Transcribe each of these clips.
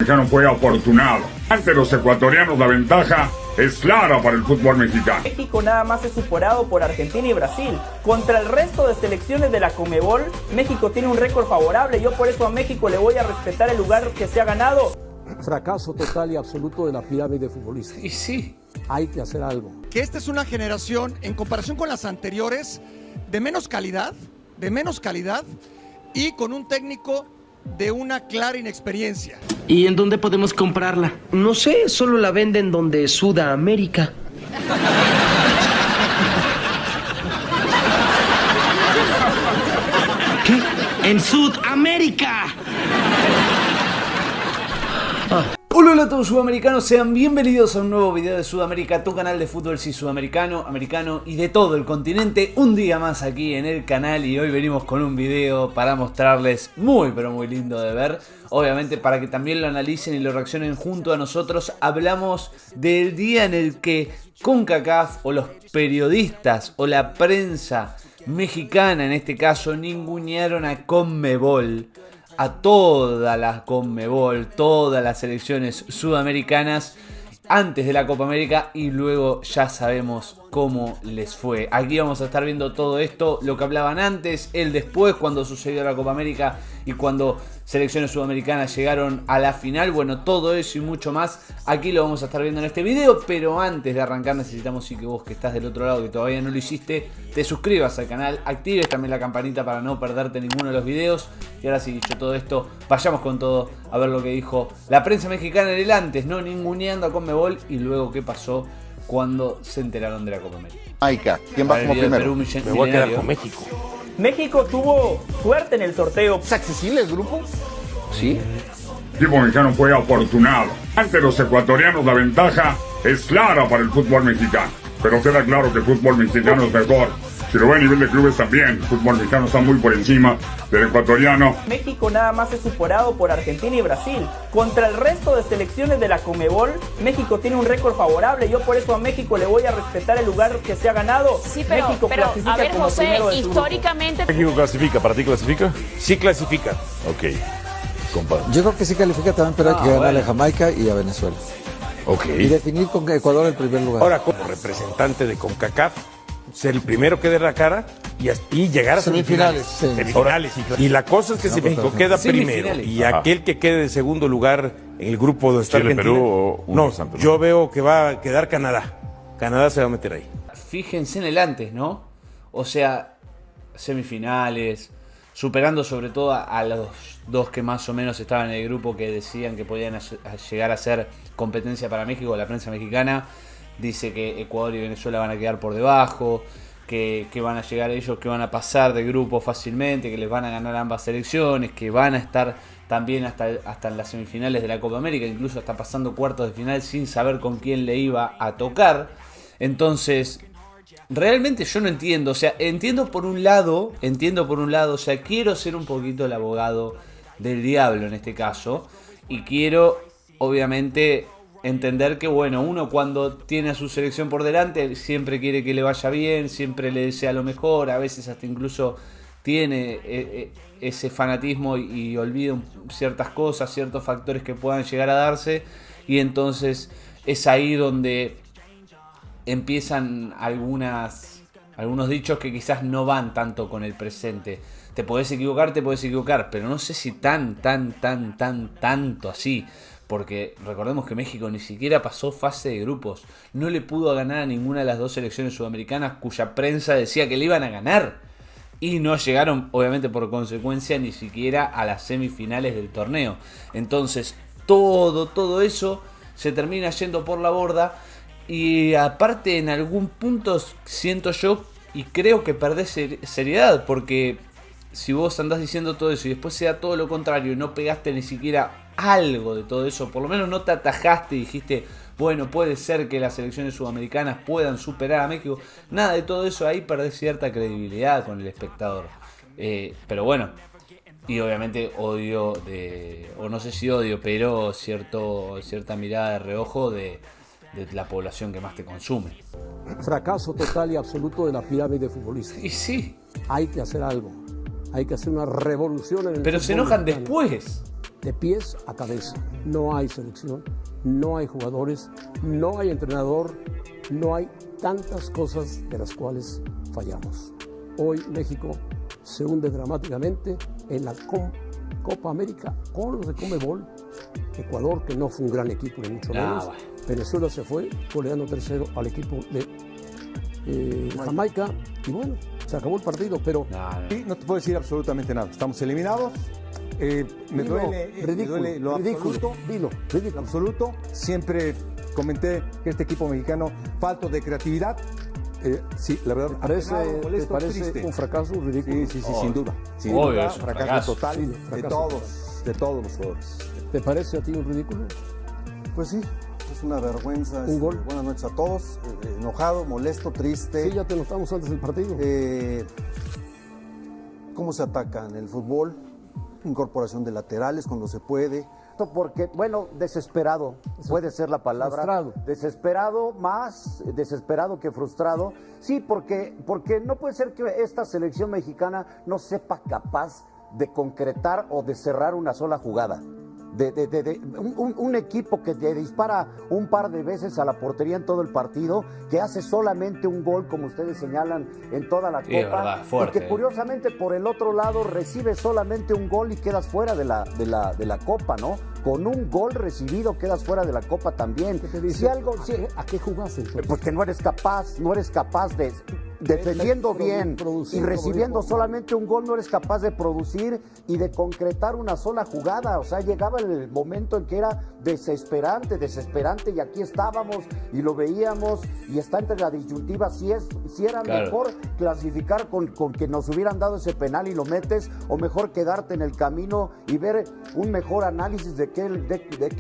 Mexicano fue afortunado. Ante los ecuatorianos la ventaja es clara para el fútbol mexicano. México nada más es superado por Argentina y Brasil. Contra el resto de selecciones de la Conmebol, México tiene un récord favorable. Yo por eso a México le voy a respetar el lugar que se ha ganado. Fracaso total y absoluto de la pirámide futbolística. Y sí, hay que hacer algo. Que esta es una generación, en comparación con las anteriores, de menos calidad y con un técnico de una clara inexperiencia. ¿Y en dónde podemos comprarla? No sé, solo la venden donde Sudamérica. ¿Qué? ¡En Sudamérica! Hola a todos sudamericanos, sean bienvenidos a un nuevo video de Sudamérica, tu canal de fútbol sí sudamericano, americano y de todo el continente. Un día más aquí en el canal y hoy venimos con un video para mostrarles muy pero muy lindo de ver. Obviamente para que también lo analicen y lo reaccionen junto a nosotros. Hablamos del día en el que CONCACAF o los periodistas o la prensa mexicana en este caso ningunearon a CONMEBOL, a toda la CONMEBOL, todas las selecciones sudamericanas antes de la Copa América y luego ya sabemos cómo les fue. Aquí vamos a estar viendo todo esto, lo que hablaban antes, el después, cuando sucedió la Copa América y cuando selecciones sudamericanas llegaron a la final. Bueno, todo eso y mucho más aquí lo vamos a estar viendo en este video, pero antes de arrancar necesitamos sí que vos que estás del otro lado, que todavía no lo hiciste, te suscribas al canal, actives también la campanita para no perderte ninguno de los videos. Y ahora sí, dicho todo esto, vayamos con todo a ver lo que dijo la prensa mexicana en el antes, no ninguneando a CONMEBOL, y luego qué pasó cuando se enteraron de la Copa América. ¿Quién va como primero? Me voy a quedar con México. México tuvo suerte en el sorteo. ¿Es accesible el grupo? ¿Sí? El equipo mexicano fue afortunado. Ante los ecuatorianos la ventaja es clara para el fútbol mexicano. Pero queda claro que el fútbol mexicano es mejor. Si lo ve a nivel de clubes también, el fútbol mexicano está muy por encima del ecuatoriano. México nada más es superado por Argentina y Brasil. Contra el resto de selecciones de la Conmebol, México tiene un récord favorable. Yo por eso a México le voy a respetar el lugar que se ha ganado. Sí, pero México clasifica a ver, como José, primero de su grupo. históricamente... ¿México clasifica? ¿Para ti clasifica? Sí clasifica. Ok, compadre. Yo creo que sí califica también, pero hay que ganarle a Jamaica y a Venezuela. Ok. Y definir con Ecuador el primer lugar. Ahora, como representante de CONCACAF, ser el primero que dé la cara y llegar a semifinales. Sí. Semifinales. Y la cosa es que si México queda primero y aquel que quede de segundo lugar en el grupo de Chile, Argentina, Perú o no, Santos. yo veo que va a quedar Canadá. Canadá se va a meter ahí. Fíjense en el antes, ¿no? O sea, semifinales, superando sobre todo a los dos que más o menos estaban en el grupo que decían que podían llegar a ser competencia para México. La prensa mexicana dice que Ecuador y Venezuela van a quedar por debajo, que van a llegar ellos, que van a pasar de grupo fácilmente, que les van a ganar ambas selecciones, que van a estar también hasta en las semifinales de la Copa América, incluso hasta pasando cuartos de final sin saber con quién le iba a tocar. Entonces, realmente yo no entiendo, o sea, entiendo por un lado, o sea, quiero ser un poquito el abogado del diablo en este caso, y quiero, obviamente, entender que, bueno, uno cuando tiene a su selección por delante siempre quiere que le vaya bien, siempre le desea lo mejor, a veces hasta incluso tiene ese fanatismo y olvida ciertas cosas, ciertos factores que puedan llegar a darse, y entonces es ahí donde empiezan algunos dichos que quizás no van tanto con el presente. Te podés equivocar, pero no sé si tanto así. Porque recordemos que México ni siquiera pasó fase de grupos. No le pudo ganar a ninguna de las dos selecciones sudamericanas cuya prensa decía que le iban a ganar. Y no llegaron, obviamente por consecuencia, ni siquiera a las semifinales del torneo. Entonces, todo eso se termina yendo por la borda. Y aparte, en algún punto siento yo y creo que perdés seriedad. Porque si vos andás diciendo todo eso y después se da todo lo contrario y no pegaste ni siquiera algo de todo eso, por lo menos no te atajaste y dijiste, bueno, puede ser que las selecciones sudamericanas puedan superar a México, nada de todo eso, ahí perdés cierta credibilidad con el espectador. Pero bueno, y obviamente o no sé si odio, pero cierta mirada de reojo de la población que más te consume. Fracaso total y absoluto de la pirámide futbolística. Y sí. Hay que hacer algo. Hay que hacer una revolución en el Pero se fútbol enojan mexicano. después. de pies a cabeza. No hay selección, no hay jugadores, no hay entrenador, no hay tantas cosas de las cuales fallamos. Hoy México se hunde dramáticamente en la Copa América con los de Conmebol. Ecuador, que no fue un gran equipo, ni mucho menos. Venezuela se fue goleando 3-0 al equipo de Jamaica. Y bueno, se acabó el partido, pero... No te puedo decir absolutamente nada. Estamos eliminados. Me duele lo absoluto. Dilo. Absoluto. Siempre comenté que este equipo mexicano, falto de creatividad. Sí, la verdad, ¿te parece un fracaso ridículo? Sí, sin duda. Sin Obvio, duda, es un fracaso total fracaso. de todos los jugadores. ¿Te parece a ti un ridículo? Pues sí, es una vergüenza. Un gol. Buenas noches a todos. Enojado, molesto, triste. Sí, ya te notamos antes del partido. ¿Cómo se ataca en el fútbol? Incorporación de laterales cuando se puede. Porque, bueno, desesperado puede ser la palabra. Frustrado. Desesperado, más desesperado que frustrado. Sí, porque no puede ser que esta selección mexicana no sepa capaz de concretar o de cerrar una sola jugada. Un equipo que te dispara un par de veces a la portería en todo el partido, que hace solamente un gol, como ustedes señalan, en toda la Copa, verdad, fuerte, y que curiosamente por el otro lado recibe solamente un gol y quedas fuera de la Copa, ¿no? Con un gol recibido quedas fuera de la Copa también. ¿Qué te dice? Si algo, ¿A qué jugaste entonces? porque no eres capaz de defendiendo bien y recibiendo solamente un gol, no eres capaz de producir y de concretar una sola jugada. O sea, llegaba el momento en que era desesperante, y aquí estábamos y lo veíamos, y está entre la disyuntiva si era mejor clasificar con que nos hubieran dado ese penal y lo metes, o mejor quedarte en el camino y ver un mejor análisis de qué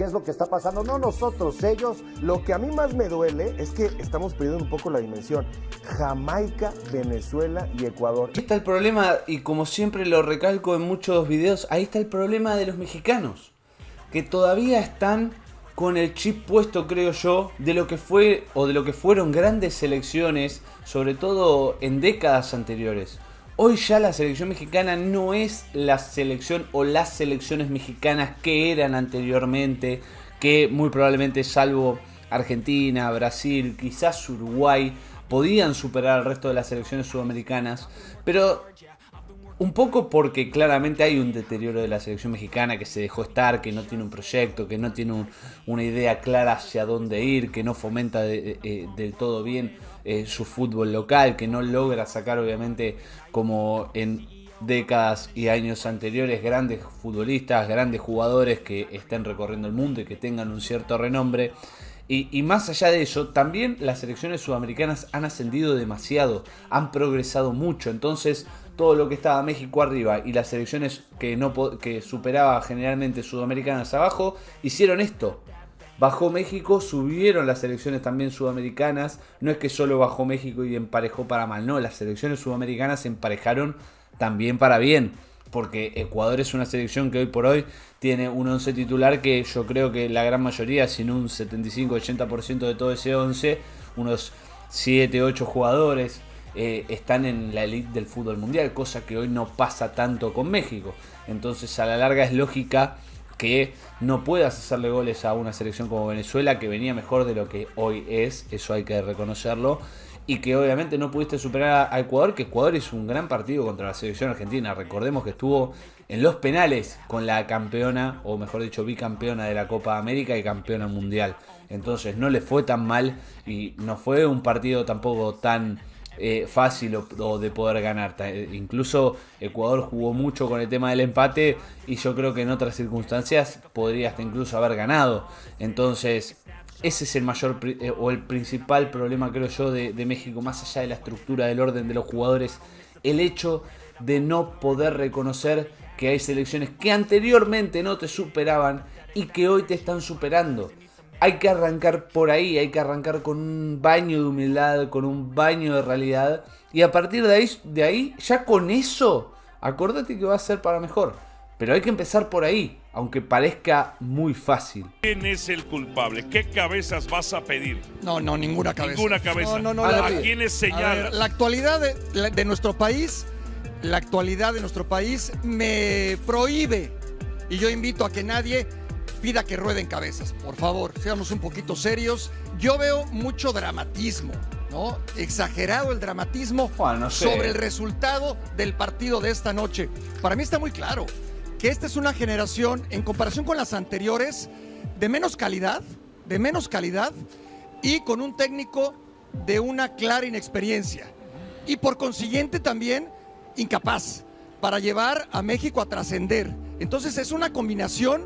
es lo que está pasando. No nosotros, ellos. Lo que a mí más me duele es que estamos perdiendo un poco la dimensión. Jamaica, Venezuela y Ecuador. Ahí está el problema, y como siempre lo recalco en muchos videos, ahí está el problema de los mexicanos, que todavía están con el chip puesto, creo yo, de lo que fue o de lo que fueron grandes selecciones, sobre todo en décadas anteriores. Hoy ya la selección mexicana no es la selección o las selecciones mexicanas que eran anteriormente, que muy probablemente, salvo Argentina, Brasil, quizás Uruguay, podían superar al resto de las selecciones sudamericanas, pero un poco porque claramente hay un deterioro de la selección mexicana que se dejó estar, que no tiene un proyecto, que no tiene una idea clara hacia dónde ir, que no fomenta del todo bien su fútbol local, que no logra sacar, obviamente, como en décadas y años anteriores, grandes futbolistas, grandes jugadores que estén recorriendo el mundo y que tengan un cierto renombre. Y más allá de eso, también las selecciones sudamericanas han ascendido demasiado, han progresado mucho. Entonces, todo lo que estaba México arriba y las selecciones que superaba generalmente sudamericanas abajo, hicieron esto. Bajó México, subieron las selecciones también sudamericanas. No es que solo bajó México y emparejó para mal, no, las selecciones sudamericanas se emparejaron también para bien. Porque Ecuador es una selección que hoy por hoy tiene un 11 titular que yo creo que la gran mayoría, sin un 75-80% de todo ese 11, unos 7-8 jugadores están en la elite del fútbol mundial, cosa que hoy no pasa tanto con México. Entonces, a la larga es lógica que no puedas hacerle goles a una selección como Venezuela, que venía mejor de lo que hoy es, eso hay que reconocerlo. Y que obviamente no pudiste superar a Ecuador, que Ecuador hizo un gran partido contra la selección argentina. Recordemos que estuvo en los penales con la campeona, o mejor dicho, bicampeona de la Copa América y campeona mundial. Entonces no le fue tan mal y no fue un partido tampoco tan fácil o de poder ganar. Incluso Ecuador jugó mucho con el tema del empate y yo creo que en otras circunstancias podría hasta incluso haber ganado. Entonces, ese es el mayor o el principal problema, creo yo, de México, más allá de la estructura del orden de los jugadores, el hecho de no poder reconocer que hay selecciones que anteriormente no te superaban y que hoy te están superando. Hay que arrancar por ahí, hay que arrancar con un baño de humildad, con un baño de realidad, y a partir de ahí ya con eso, acordate que va a ser para mejor. Pero hay que empezar por ahí, aunque parezca muy fácil. ¿Quién es el culpable? ¿Qué cabezas vas a pedir? No, ninguna cabeza. Ninguna cabeza. No. ¿A quiénes señalas? La actualidad de nuestro país, me prohíbe y yo invito a que nadie pida que rueden cabezas. Por favor, seamos un poquito serios. Yo veo mucho dramatismo, ¿no? Exagerado el dramatismo sobre el resultado del partido de esta noche. Para mí está muy claro que esta es una generación, en comparación con las anteriores, de menos calidad y con un técnico de una clara inexperiencia. Y por consiguiente también incapaz para llevar a México a trascender. Entonces es una combinación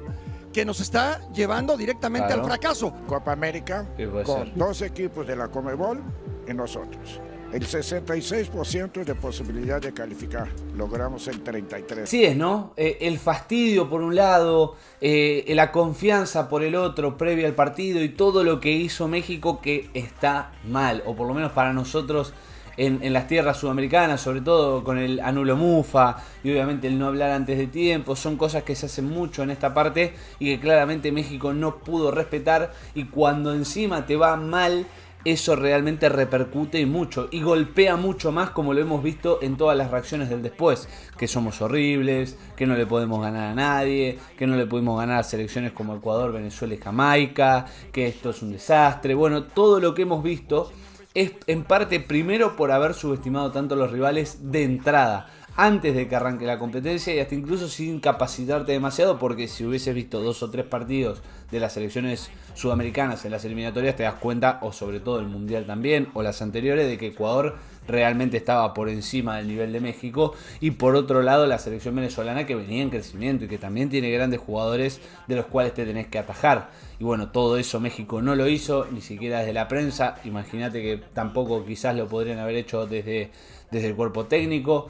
que nos está llevando directamente al fracaso. Copa América con 2 equipos de la Conmebol y nosotros. El 66% de posibilidad de calificar. Logramos el 33%. Sí es, ¿no? El fastidio por un lado, la confianza por el otro previo al partido y todo lo que hizo México que está mal, o por lo menos para nosotros en las tierras sudamericanas, sobre todo con el anulo mufa y obviamente el no hablar antes de tiempo, son cosas que se hacen mucho en esta parte y que claramente México no pudo respetar, y cuando encima te va mal, eso realmente repercute y mucho, y golpea mucho más, como lo hemos visto en todas las reacciones del después, que somos horribles, que no le podemos ganar a nadie, que no le pudimos ganar a selecciones como Ecuador, Venezuela y Jamaica, que esto es un desastre. Bueno, todo lo que hemos visto es en parte primero por haber subestimado tanto a los rivales de entrada, antes de que arranque la competencia, y hasta incluso sin capacitarte demasiado, porque si hubieses visto 2 o 3 partidos de las selecciones sudamericanas en las eliminatorias te das cuenta, o sobre todo el Mundial también, o las anteriores, de que Ecuador realmente estaba por encima del nivel de México, y por otro lado la selección venezolana, que venía en crecimiento y que también tiene grandes jugadores de los cuales te tenés que atajar. Y bueno, todo eso México no lo hizo, ni siquiera desde la prensa. Imagínate que tampoco quizás lo podrían haber hecho desde el cuerpo técnico.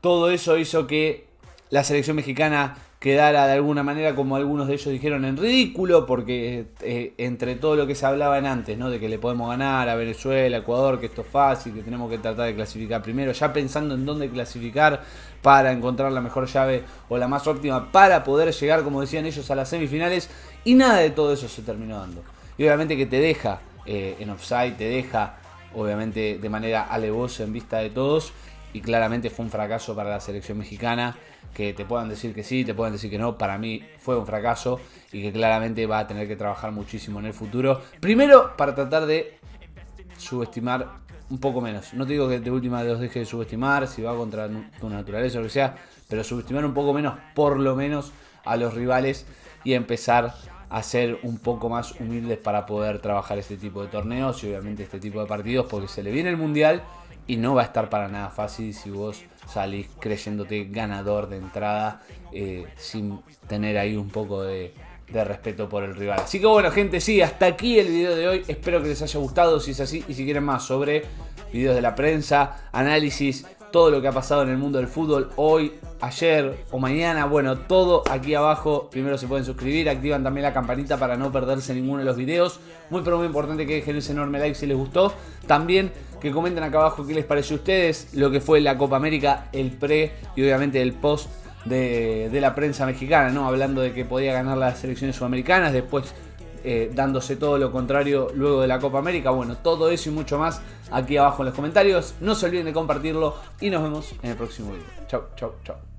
Todo eso hizo que la selección mexicana quedara de alguna manera, como algunos de ellos dijeron, en ridículo, porque entre todo lo que se hablaba en antes, ¿no? De que le podemos ganar a Venezuela, Ecuador, que esto es fácil, que tenemos que tratar de clasificar primero, ya pensando en dónde clasificar para encontrar la mejor llave o la más óptima para poder llegar, como decían ellos, a las semifinales, y nada de todo eso se terminó dando. Y obviamente que te deja en offside, te deja obviamente de manera alevosa en vista de todos, y claramente fue un fracaso para la selección mexicana. Que te puedan decir que sí, te puedan decir que no, para mí fue un fracaso, y que claramente va a tener que trabajar muchísimo en el futuro. Primero, para tratar de subestimar un poco menos. No te digo que de última los deje de subestimar, si va contra tu naturaleza o lo que sea, pero subestimar un poco menos, por lo menos, a los rivales, y empezar a ser un poco más humildes para poder trabajar este tipo de torneos y obviamente este tipo de partidos, porque se le viene el Mundial y no va a estar para nada fácil si vos salís creyéndote ganador de entrada, sin tener ahí un poco de respeto por el rival. Así que bueno, gente, sí, hasta aquí el video de hoy. Espero que les haya gustado. Si es así, y si quieren más sobre videos de la prensa, análisis, todo lo que ha pasado en el mundo del fútbol hoy, ayer o mañana, bueno, todo aquí abajo. Primero se pueden suscribir, activan también la campanita para no perderse ninguno de los videos. Muy pero muy importante que dejen ese enorme like si les gustó. También que comenten acá abajo qué les pareció a ustedes lo que fue la Copa América, el pre y obviamente el post de la prensa mexicana, ¿no? Hablando de que podía ganar las selecciones sudamericanas, después dándose todo lo contrario luego de la Copa América. Bueno, todo eso y mucho más aquí abajo en los comentarios. No se olviden de compartirlo y nos vemos en el próximo video. Chau, chau, chau.